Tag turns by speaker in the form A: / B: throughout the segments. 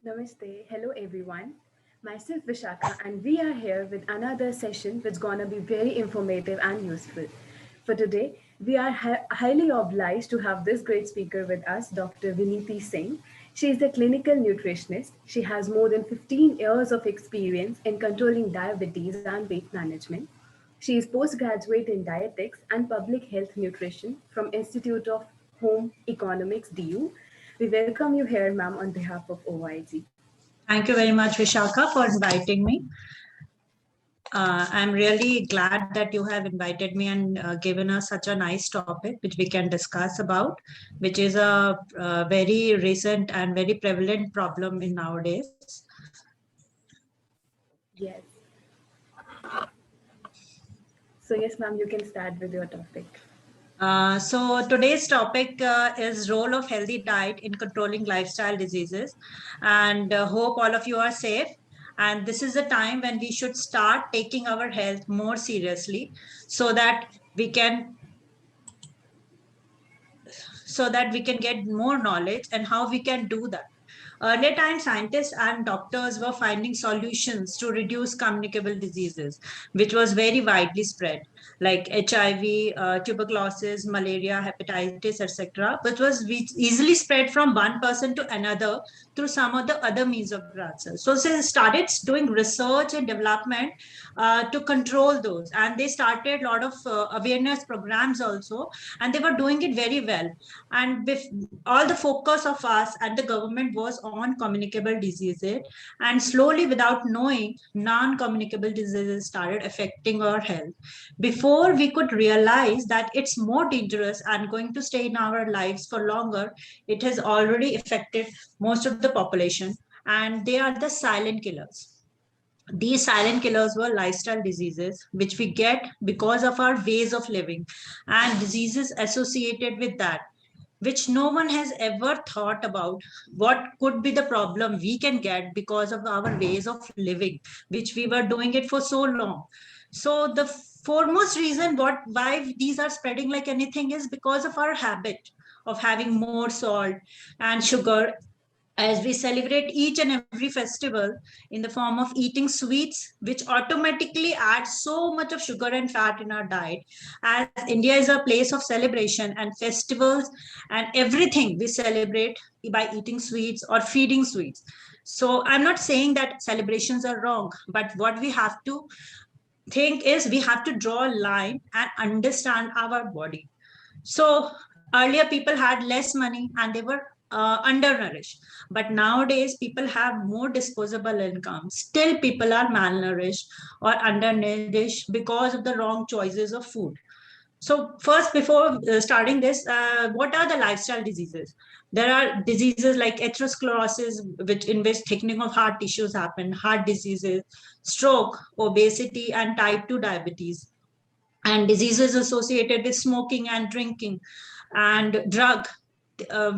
A: Namaste. Hello, everyone. Myself Vishaka, and we are here with another session which is gonna be very informative and useful. For today, we are highly obliged to have this great speaker with us, Dr. Viniti Singh. She is a clinical nutritionist. She has more than 15 years of experience in controlling diabetes and weight management. She is postgraduate in dietetics and public health nutrition from Institute of Home Economics, DU. We welcome you here, ma'am, on behalf of OIG.
B: Thank you very much, Vishaka, for inviting me. I'm really glad that you have invited me and given us such a nice topic which we can discuss about, which is a very recent and very prevalent problem in nowadays.
A: Yes. So yes, ma'am, you can start with your topic.
B: So today's topic is role of healthy diet in controlling lifestyle diseases, and hope all of you are safe. And this is the time when we should start taking our health more seriously, so that we can get more knowledge and how we can do that. Earlier time, scientists and doctors were finding solutions to reduce communicable diseases, which was very widely spread, like HIV, tuberculosis, malaria, hepatitis, etc., which was easily spread from one person to another through some of the other means of transfer. So they started doing research and development to control those, and they started a lot of awareness programs also, and they were doing it very well. And with all the focus of us and the government was on communicable diseases, and slowly, without knowing, non-communicable diseases started affecting our health before we could realize that it's more dangerous and going to stay in our lives for longer. It has already affected most of the population, and they are the silent killers. These silent killers were lifestyle diseases, which we get because of our ways of living, and diseases associated with that, which no one has ever thought about what could be the problem we can get because of our ways of living, which we were doing it for so long. So the foremost reason why these are spreading like anything is because of our habit of having more salt and sugar, as we celebrate each and every festival in the form of eating sweets, which automatically add so much of sugar and fat in our diet. As India is a place of celebration and festivals, and everything we celebrate by eating sweets or feeding sweets. So I'm not saying that celebrations are wrong, but what we have to think is we have to draw a line and understand our body. So earlier people had less money and they were undernourished, but nowadays people have more disposable income. Still, people are malnourished or undernourished because of the wrong choices of food. So first, before starting this, what are the lifestyle diseases? There are diseases like atherosclerosis, which in which thickening of heart tissues happen, heart diseases, stroke, obesity, and type 2 diabetes, and diseases associated with smoking and drinking and drug.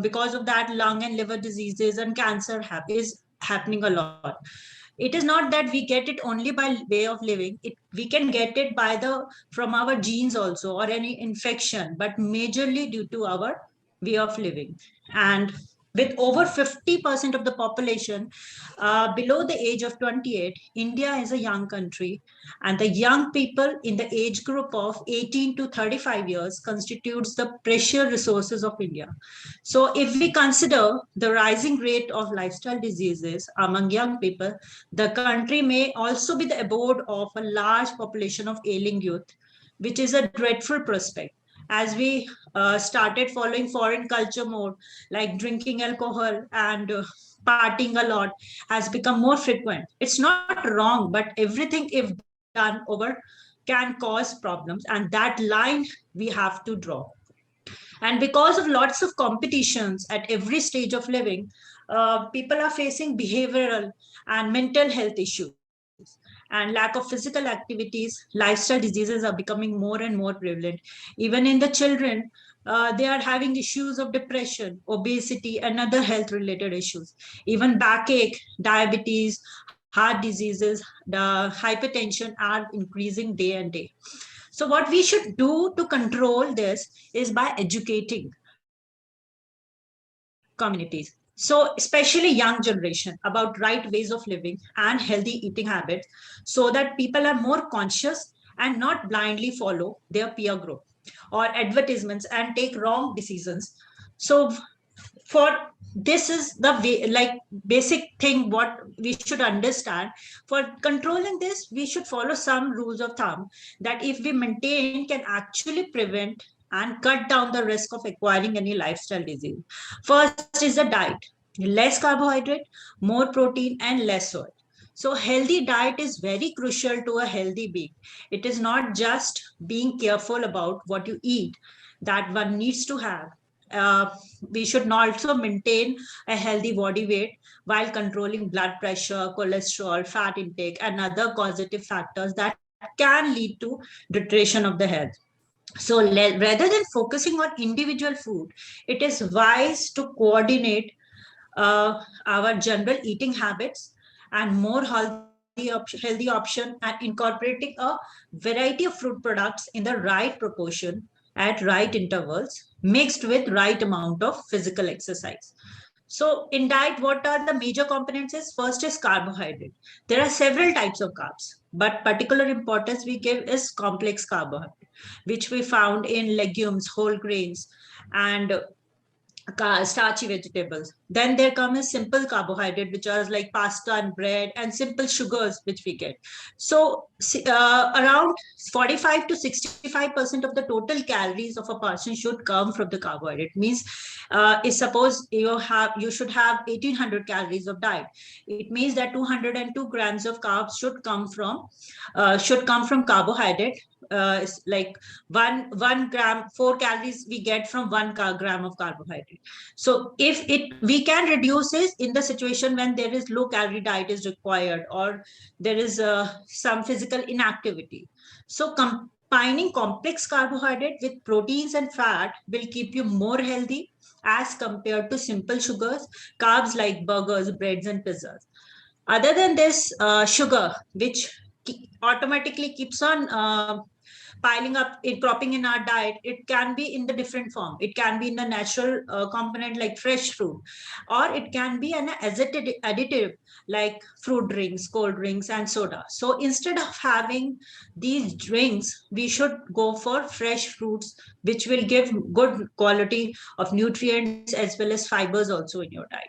B: Because of that, lung and liver diseases and cancer is happening a lot. It is not that we get it only by way of living. We can get it by the from our genes also, or any infection, but majorly due to our way of living. And with over 50% of the population below the age of 28, India is a young country, and the young people in the age group of 18 to 35 years constitutes the precious resources of India. So if we consider the rising rate of lifestyle diseases among young people, the country may also be the abode of a large population of ailing youth, which is a dreadful prospect. As we started following foreign culture more, like drinking alcohol and partying a lot, has become more frequent. It's not wrong, but everything, if done over, can cause problems, and that line we have to draw. And because of lots of competitions at every stage of living, people are facing behavioral and mental health issues, and lack of physical activities. Lifestyle diseases are becoming more and more prevalent. Even in the children, they are having issues of depression, obesity, and other health related issues. Even backache, diabetes, heart diseases, the hypertension are increasing day and day. So what we should do to control this is by educating communities. So So especially young generation about right ways of living and healthy eating habits, so that people are more conscious and not blindly follow their peer group or advertisements and take wrong decisions. So for this is the way, like basic thing what we should understand. For controlling this, we should follow some rules of thumb that if we maintain can actually prevent and cut down the risk of acquiring any lifestyle disease. First is the diet: less carbohydrate, more protein, and less oil. So healthy diet is very crucial to a healthy being. It is not just being careful about what you eat that one needs to have. uh, we should also maintain a healthy body weight while controlling blood pressure, cholesterol, fat intake, and other causative factors that can lead to deterioration of the health. So rather than focusing on individual food, it is wise to coordinate our general eating habits and more healthy option, and incorporating a variety of fruit products in the right proportion at right intervals mixed with right amount of physical exercise. So in diet, what are the major components is? First is carbohydrate. There are several types of carbs, but particular importance we give is complex carbohydrate, which we found in legumes, whole grains, and starchy vegetables. Then there comes simple carbohydrate, which are like pasta and bread, and simple sugars, which we get. So around 45 to 65% of the total calories of a person should come from the carbohydrate. Means, if suppose you should have 1800 calories of diet, it means that 202 grams of carbs should come from carbohydrate. It's like one gram 4 calories we get from 1 gram of carbohydrate. So if it we can reduce it in the situation when there is low calorie diet is required, or there is some physical inactivity. So combining complex carbohydrate with proteins and fat will keep you more healthy as compared to simple sugars, carbs like burgers, breads, and pizzas. Other than this, sugar, which automatically keeps on piling up, cropping in our diet, it can be in the different form. It can be in the natural component like fresh fruit, or it can be an additive like fruit drinks, cold drinks, and soda. So instead of having these drinks, we should go for fresh fruits, which will give good quality of nutrients as well as fibers also in your diet.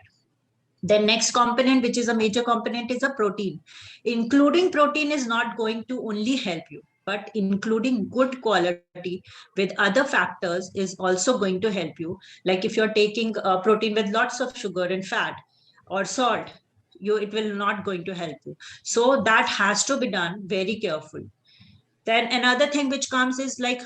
B: The next component, which is a major component, is a protein. Including protein is not going to only help you, but including good quality with other factors is also going to help you. Like if you're taking protein with lots of sugar and fat or salt, it will not going to help you. So that has to be done very carefully. Then another thing which comes is like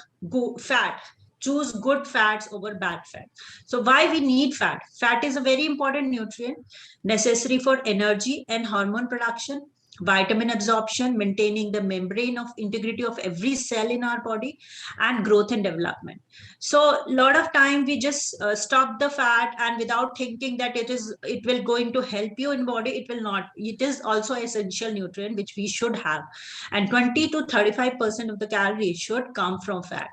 B: fat. Choose good fats over bad fat. So why we need fat? Fat is a very important nutrient necessary for energy and hormone production, vitamin absorption, maintaining the membrane of integrity of every cell in our body, and growth and development. So a lot of time we just stop the fat, and without thinking that it will going to help you in body, it will not. It is also essential nutrient which we should have, and 20 to 35% of the calories should come from fat.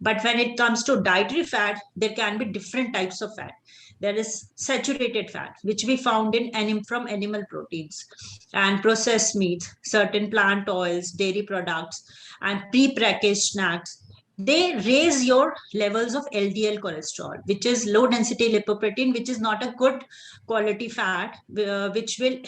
B: But when it comes to dietary fat, there can be different types of fat. There is saturated fat, which we found in from animal proteins and processed meats, certain plant oils, dairy products, and pre-packaged snacks. They raise your levels of LDL cholesterol, which is low density lipoprotein, which is not a good quality fat, which will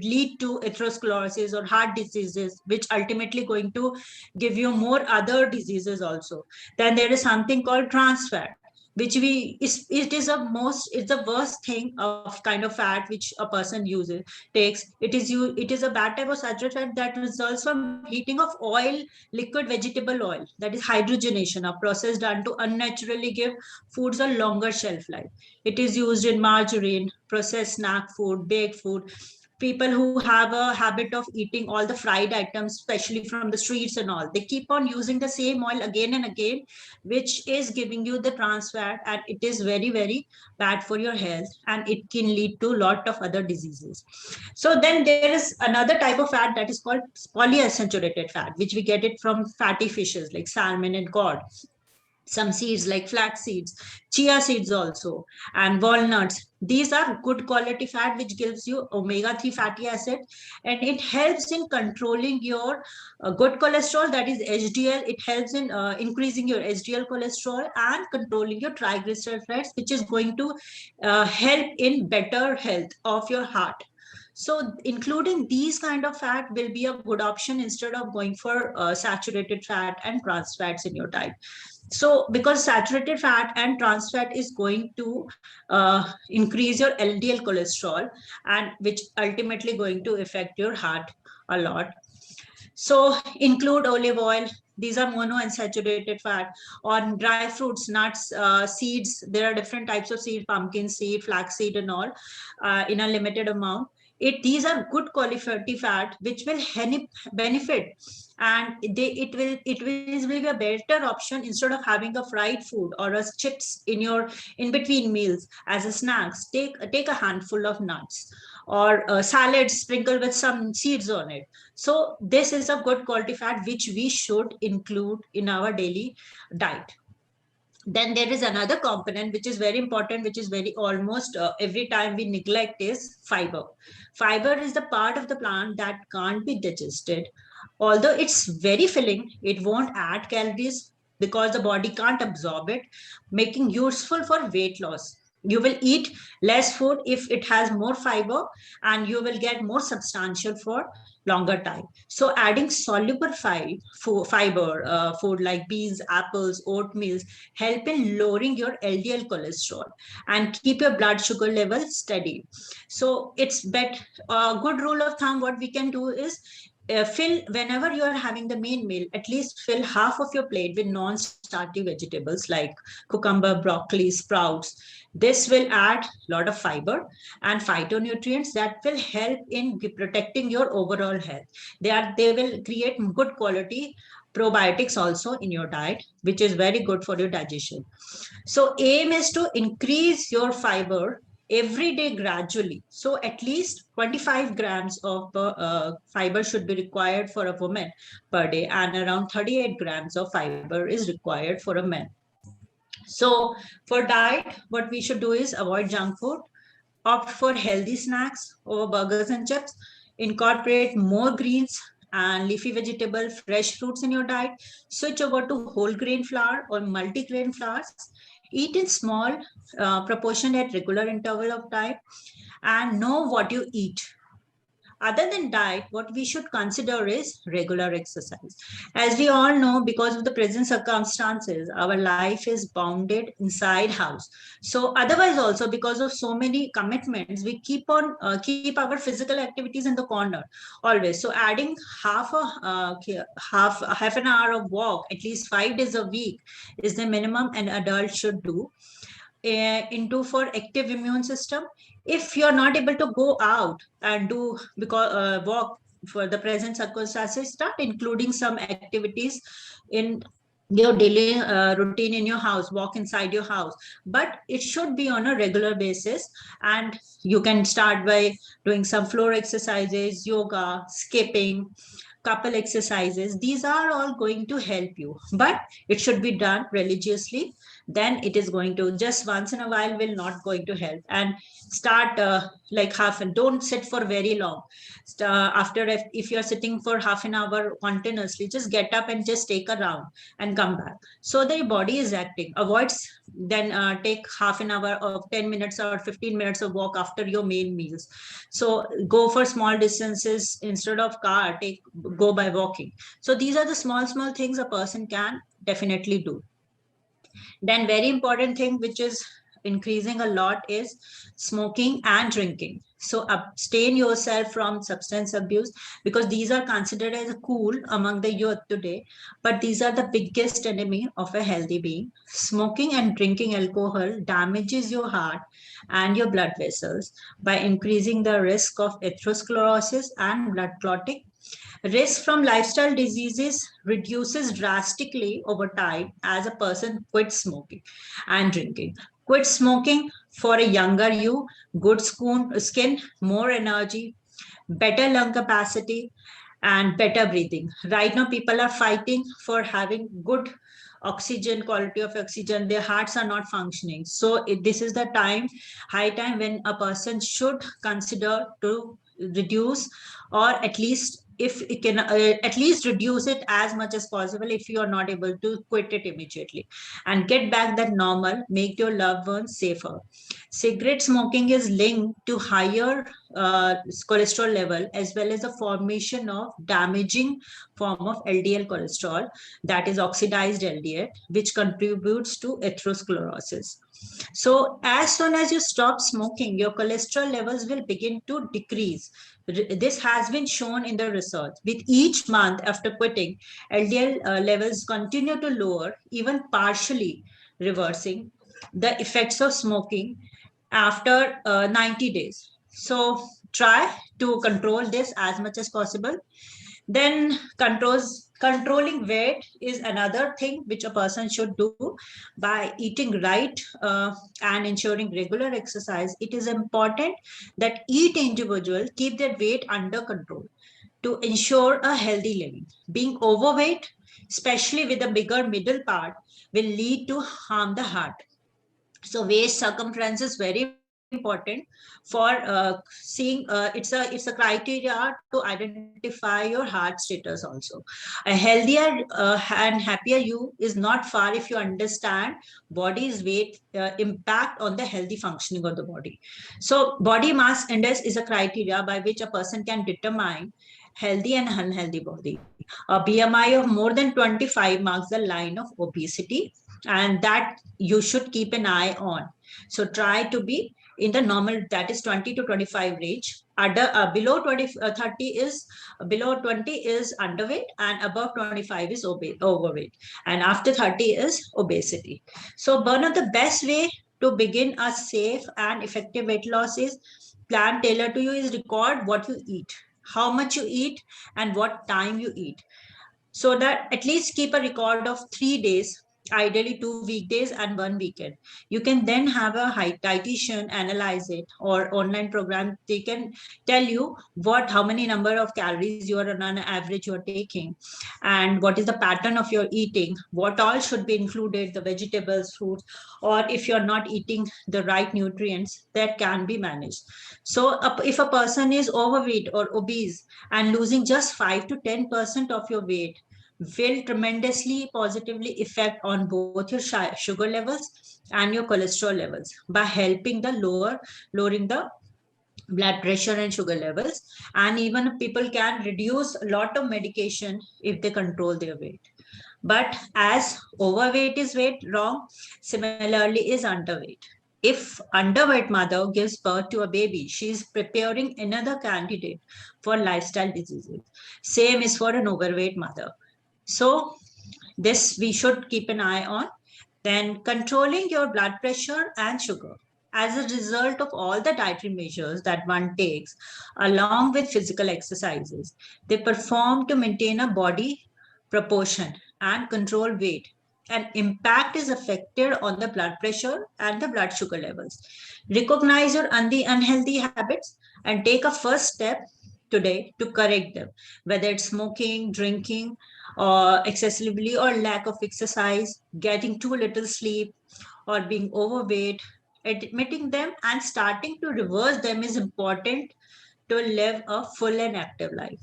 B: lead to atherosclerosis or heart diseases, which ultimately going to give you more other diseases also. Then there is something called trans fat, which it is it's the worst thing of kind of fat which a person uses takes. It is a bad type of saturated fat that results from heating of oil, liquid vegetable oil, that is hydrogenation, a process done to unnaturally give foods a longer shelf life. It is used in margarine, processed snack food, baked food. People who have a habit of eating all the fried items, especially from the streets and all, they keep on using the same oil again and again, which is giving you the trans fat, and it is very, very bad for your health, and it can lead to a lot of other diseases. So then there is another type of fat that is called polyunsaturated fat, which we get it from fatty fishes like salmon and cod. some seeds like flax seeds, chia seeds also, and walnuts. These are good quality fat which gives you omega-3 fatty acid, and it helps in controlling your good cholesterol, that is HDL. It helps in increasing your HDL cholesterol and controlling your triglycerides, which is going to help in better health of your heart. So including these kind of fat will be a good option instead of going for saturated fat and trans fats in your diet. So because saturated fat and trans fat is going to increase your LDL cholesterol, and which ultimately going to affect your heart a lot. So include olive oil. These are monounsaturated fat. On dry fruits, nuts, seeds. There are different types of seed: pumpkin seed, flax seed, and all, in a limited amount. These are good quality fat which will benefit, and will be a better option instead of having a fried food or a chips in between meals as a snacks. Take a handful of nuts, or a salad sprinkled with some seeds on it. So this is a good quality fat which we should include in our daily diet. Then there is another component which is very important, which is very almost every time we neglect, is fiber. Fiber is the part of the plant that can't be digested. Although it's very filling, it won't add calories because the body can't absorb it, making useful for weight loss. You will eat less food if it has more fiber, and you will get more substantial for longer time. So adding soluble fiber food like beans, apples, oatmeal help in lowering your LDL cholesterol and keep your blood sugar level steady. So it's a good rule of thumb. What we can do is fill, whenever you are having the main meal, at least fill half of your plate with non-starchy vegetables like cucumber, broccoli, sprouts. This will add a lot of fiber and phytonutrients that will help in protecting your overall health. They will create good quality probiotics also in your diet, which is very good for your digestion. So aim is to increase your fiber every day gradually. So at least 25 grams of fiber should be required for a woman per day, and around 38 grams of fiber is required for a man. So for diet, what we should do is avoid junk food, opt for healthy snacks over burgers and chips, incorporate more greens and leafy vegetable, fresh fruits in your diet, switch over to whole grain flour or multi-grain flours, eat in small proportion at regular interval of time, and know what you eat. Other than diet, what we should consider is regular exercise. As we all know, because of the present circumstances, our life is bounded inside house. So otherwise also, because of so many commitments, we keep our physical activities in the corner always. So adding half an hour of walk at least 5 days a week is the minimum an adult should do. Into for active immune system, if you're not able to go out and do because walk for the present circumstances, start including some activities in your daily routine in your house. Walk inside your house, but it should be on a regular basis. And you can start by doing some floor exercises, yoga, skipping, couple exercises. These are all going to help you, but it should be done religiously. Then it is going to, just once in a while will not going to help. And start like half, and don't sit for very long. After, if you're sitting for half an hour continuously, just get up and just take a round and come back, so the body is acting. Avoids, then take half an hour of 10 minutes or 15 minutes of walk after your main meals. So go for small distances instead of car, go by walking. So these are the small things a person can definitely do. Then very important thing which is increasing a lot is smoking and drinking. So abstain yourself from substance abuse, because these are considered as cool among the youth today, but these are the biggest enemy of a healthy being. Smoking and drinking alcohol damages your heart and your blood vessels by increasing the risk of atherosclerosis and blood clotting. Risk from lifestyle diseases reduces drastically over time as a person quits smoking and drinking. Quit smoking for a younger you, good skin, more energy, better lung capacity, and better breathing. Right now, people are fighting for having good oxygen, quality of oxygen, their hearts are not functioning. So this is the time, high time, when a person should consider to reduce, or at least if it can at least reduce it as much as possible if you are not able to quit it immediately, and get back that normal, make your loved ones safer. Cigarette smoking is linked to higher cholesterol level, as well as the formation of damaging form of LDL cholesterol, that is oxidized LDL, which contributes to atherosclerosis. So as soon as you stop smoking, your cholesterol levels will begin to decrease. This has been shown in the research. With each month after quitting, LDL levels continue to lower, even partially reversing the effects of smoking after 90 days. So try to control this as much as possible. Then controlling weight is another thing which a person should do by eating right, and ensuring regular exercise. It is important that each individual keep their weight under control to ensure a healthy living. Being overweight, especially with the bigger middle part, will lead to harm the heart. So waist circumference is very important for seeing, it's a criteria to identify your heart status also. A healthier and happier you is not far if you understand body's weight impact on the healthy functioning of the body. So body mass index is a criteria by which a person can determine healthy and unhealthy body. A BMI of more than 25 marks the line of obesity, and that you should keep an eye on. So try to be in the normal, that is 20 to 25 range. Below 30 is below 20 is underweight, and above 25 is overweight, and after 30 is obesity. So one of the best way to begin a safe and effective weight loss is plan tailored to you is record what you eat, how much you eat, and what time you eat, so that at least keep a record of 3 days, ideally 2 weekdays and 1 weekend. You can then have a dietitian analyze it, or online program, they can tell you how many number of calories you are on an average you are taking, and what is the pattern of your eating, what all should be included, the vegetables, fruits, or if you're not eating the right nutrients, that can be managed. So if a person is overweight or obese and losing just 5 to 10% of your weight, will tremendously positively affect on both your sugar levels and your cholesterol levels by helping the lowering the blood pressure and sugar levels. And even people can reduce a lot of medication if they control their weight. But as overweight is weight wrong, similarly is underweight. If underweight mother gives birth to a baby, she is preparing another candidate for lifestyle diseases. Same is for an overweight mother. So this we should keep an eye on. Then controlling your blood pressure and sugar. As a result of all the dietary measures that one takes, along with physical exercises, they perform to maintain a body proportion and control weight. And impact is affected on the blood pressure and the blood sugar levels. Recognize your unhealthy habits and take a first step today to correct them, whether it's smoking, drinking, or excessively, or lack of exercise, getting too little sleep, or being overweight. Admitting them and starting to reverse them is important to live a full and active life.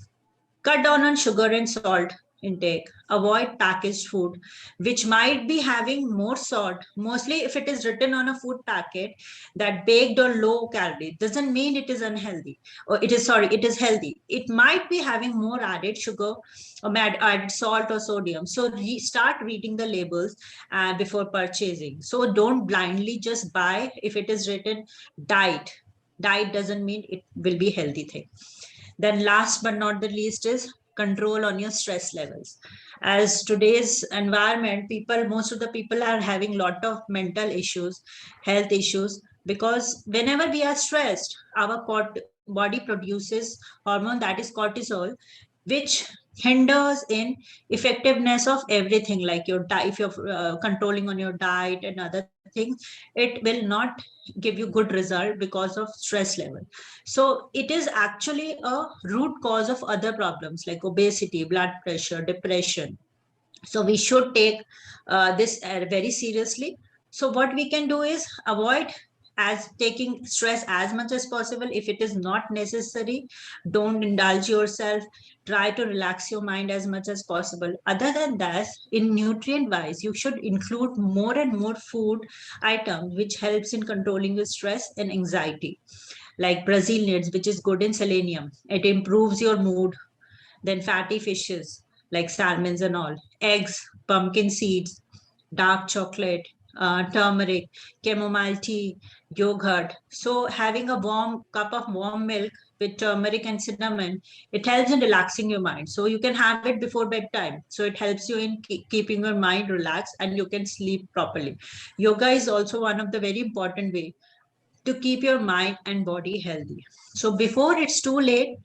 B: Cut down on sugar and salt intake. Avoid packaged food, which might be having more salt. Mostly, if it is written on a food packet that baked or low calorie, doesn't mean it is unhealthy. Or it is healthy. It might be having more added sugar or added salt or sodium. So start reading the labels before purchasing. So don't blindly just buy if it is written diet. Diet doesn't mean it will be healthy thing. Then last but not the least is control on your stress levels. As today's environment, most of the people are having lot of mental issues, health issues, because whenever we are stressed, our body produces hormone, that is cortisol, which hinders in effectiveness of everything, like your diet. If you're controlling on your diet and other things, it will not give you good result because of stress level. So it is actually a root cause of other problems like obesity, blood pressure, depression, So we should take this very seriously. So what we can do is avoid as taking stress as much as possible. If it is not necessary, don't indulge yourself. Try to relax your mind as much as possible. Other than that, in nutrient wise, you should include more and more food items which helps in controlling your stress and anxiety, like Brazil nuts, which is good in selenium. It improves your mood. Then fatty fishes like salmons and all, eggs, pumpkin seeds, dark chocolate, turmeric, chamomile tea, yogurt. So having a warm cup of warm milk with turmeric and cinnamon, it helps in relaxing your mind. So you can have it before bedtime. So it helps you in keeping your mind relaxed and you can sleep properly. Yoga is also one of the very important way to keep your mind and body healthy. So before it's too late,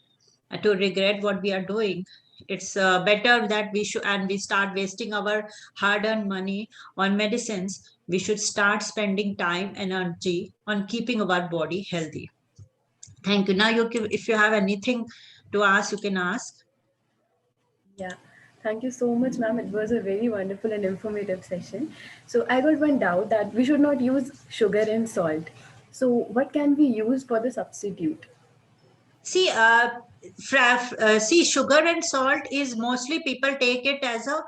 B: to regret what we are doing, it's better that we should, and we start wasting our hard earned money on medicines. We should start spending time and energy on keeping our body healthy. Thank you. Now if you have anything to ask, you can ask.
A: Yeah, thank you so much, ma'am. It was a very wonderful and informative session. So I got one doubt that we should not use sugar and salt. So what can we use for the substitute?
B: See, see, sugar and salt is mostly people take it as a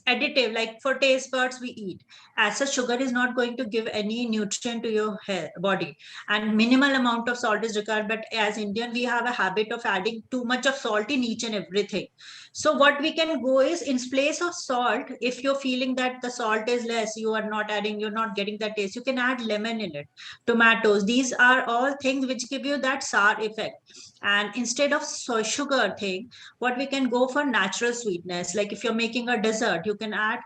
B: additive, like for taste buds we eat. As such, sugar is not going to give any nutrient to your body, and minimal amount of salt is required. But as Indian, we have a habit of adding too much of salt in each and everything. So what we can go is, in place of salt, if you're feeling that the salt is less, you are not adding, you're not getting that taste, you can add lemon in it, tomatoes. These are all things which give you that sour effect. And instead of sugar thing, what we can go for natural sweetness. Like if you're making a dessert, you can add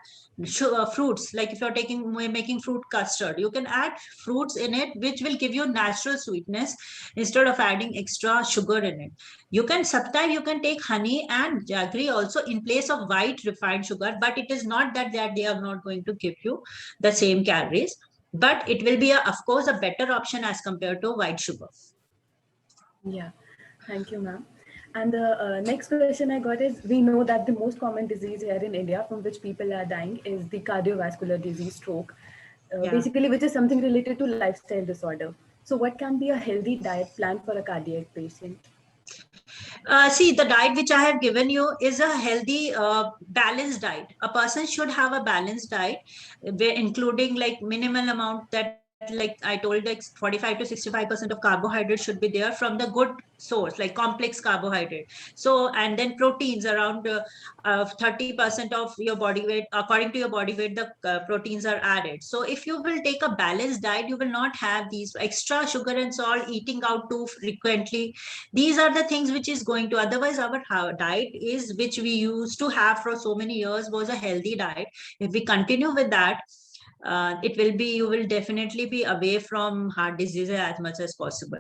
B: fruits. Like if you're making fruit custard, you can add fruits in it, which will give you natural sweetness instead of adding extra sugar in it. You can sometimes you can take honey and jaggery also in place of white refined sugar, but it is not that they are not going to give you the same calories, but it will be of course a better option as compared to white sugar.
A: Yeah, thank you, ma'am. And the next question I got is, we know that the most common disease here in India from which people are dying is the cardiovascular disease, stroke,
B: Yeah.
A: basically, which is something related to lifestyle disorder. So, what can be a healthy diet plan for a cardiac patient?
B: See, the diet which I have given you is a healthy, balanced diet. A person should have a balanced diet, including like minimal amount that, like I told, like 45 to 65% of carbohydrate should be there from the good source, like complex carbohydrate. So, and then proteins around 30% of your body weight, according to your body weight, the proteins are added. So, if you will take a balanced diet, you will not have these extra sugar and salt, eating out too frequently. These are the things which is going to, otherwise our diet is, which we used to have for so many years, was a healthy diet. If we continue with that, it will be, you will definitely be away from heart disease as much as possible.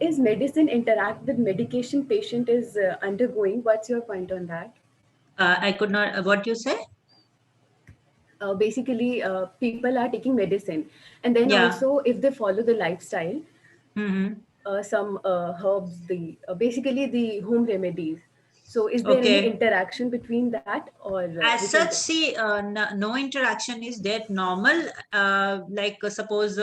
A: Is medicine interact with medication patient is undergoing? What's your point on that?
B: I could not, what you say?
A: Basically, people are taking medicine, and then
B: Yeah.
A: also if they follow the lifestyle,
B: Mm-hmm.
A: some herbs, the basically the home remedies. So, is there any
B: Okay.
A: interaction between that, or
B: As
A: which is
B: such,
A: there?
B: see, no interaction is there. Normal, like suppose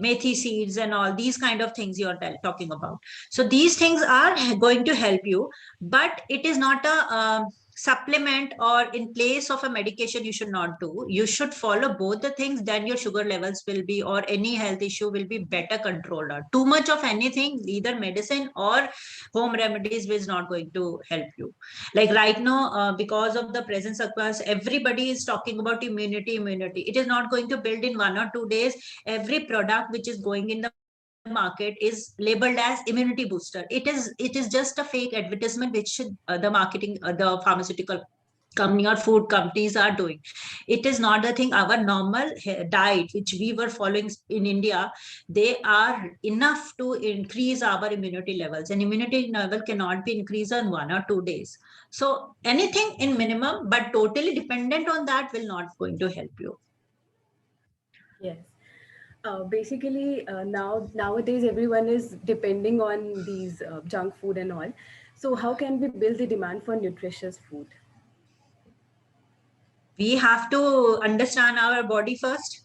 B: methi seeds and all these kind of things you are talking about. So these things are going to help you, but it is not a supplement or in place of a medication. You should not do. You should follow both the things. Then your sugar levels will be, or any health issue will be better controlled. Or too much of anything, either medicine or home remedies, is not going to help you. Like right now, because of the presence across, everybody is talking about immunity. It is not going to build in 1 or 2 days. Every product which is going in the market is labeled as immunity booster. It is just a fake advertisement which the marketing, the pharmaceutical company or food companies are doing. It is not the thing. Our normal diet which we were following in India, they are enough to increase our immunity levels, and immunity level cannot be increased on 1 or 2 days. So anything in minimum, but totally dependent on that will not going to help you.
A: Yes. Basically, nowadays everyone is depending on these junk food and all. So how can we build the demand for nutritious food?
B: We have to understand our body first.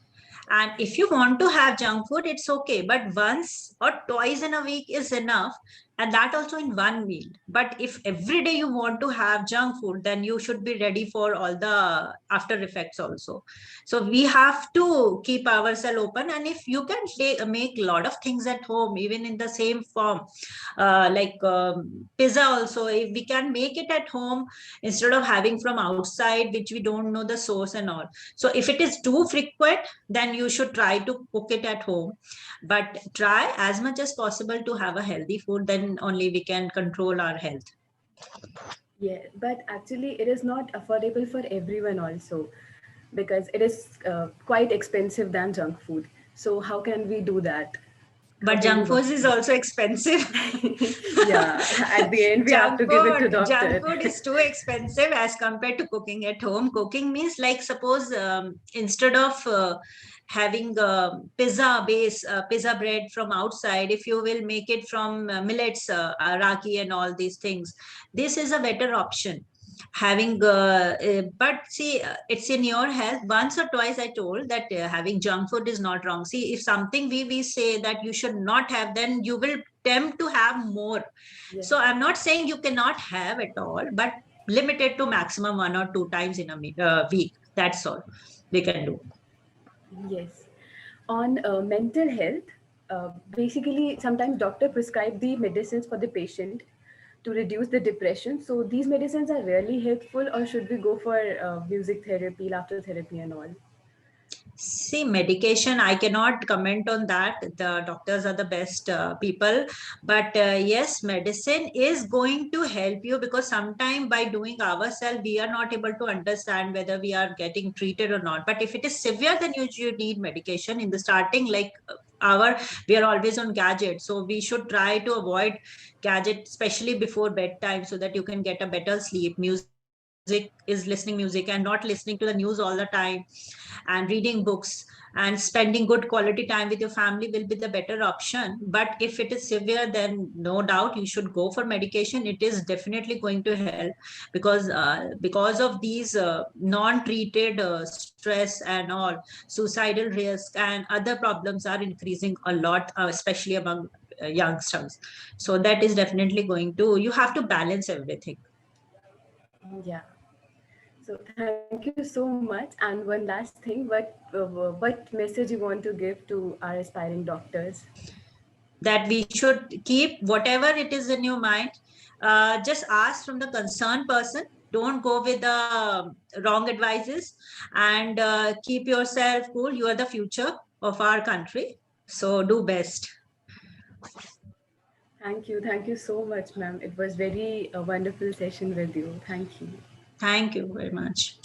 B: And if you want to have junk food, it's okay. But once or twice in a week is enough. And that also in one meal. But if every day you want to have junk food, then you should be ready for all the after effects also. So we have to keep ourselves open. And if you can make a lot of things at home, even in the same form, pizza also, if we can make it at home instead of having from outside, which we don't know the source and all. So if it is too frequent, then you should try to cook it at home, but try as much as possible to have a healthy food. Then only we can control our health.
A: Yeah, but actually, it is not affordable for everyone also, because it is quite expensive than junk food. So how can we do that? How
B: But
A: can we
B: junk
A: work
B: food is
A: on
B: also expensive.
A: it? Yeah, at the end we have to give it to
B: Junk
A: doctor.
B: food is too expensive as compared to cooking at home. Cooking means, like, suppose instead of having pizza bread from outside, if you will make it from millets, raki and all these things, this is a better option. Having but see, it's in your health. Once or twice I told that having junk food is not wrong. See, if something we say that you should not have, then you will tempt to have more.
A: Yes.
B: So I'm not saying you cannot have at all, but limit it to maximum 1 or 2 times in a week. That's all we can do.
A: Yes. On mental health, basically, sometimes doctor prescribe the medicines for the patient to reduce the depression. So these medicines are really helpful, or should we go for music therapy, laughter therapy, and all?
B: See, medication, I cannot comment on that. The doctors are the best people. But yes, medicine is going to help you, because sometime by doing ourselves, we are not able to understand whether we are getting treated or not. But if it is severe, then you need medication in the starting. Like we are always on gadgets. So we should try to avoid gadget, especially before bedtime, so that you can get a better sleep. Music is listening music and not listening to the news all the time, and reading books and spending good quality time with your family will be the better option. But if it is severe, then no doubt you should go for medication. It is definitely going to help, because of these non-treated stress and all, suicidal risk and other problems are increasing a lot, especially among youngsters. So that is definitely going to, you have to balance everything.
A: Yeah. So thank you so much. And one last thing, what message you want to give to our aspiring doctors?
B: That we should keep whatever it is in your mind, just ask from the concerned person. Don't go with the wrong advices, and keep yourself cool. You are the future of our country, so do best.
A: Thank you. Thank you so much, ma'am. It was very a wonderful session with you. Thank you.
B: Thank you very much.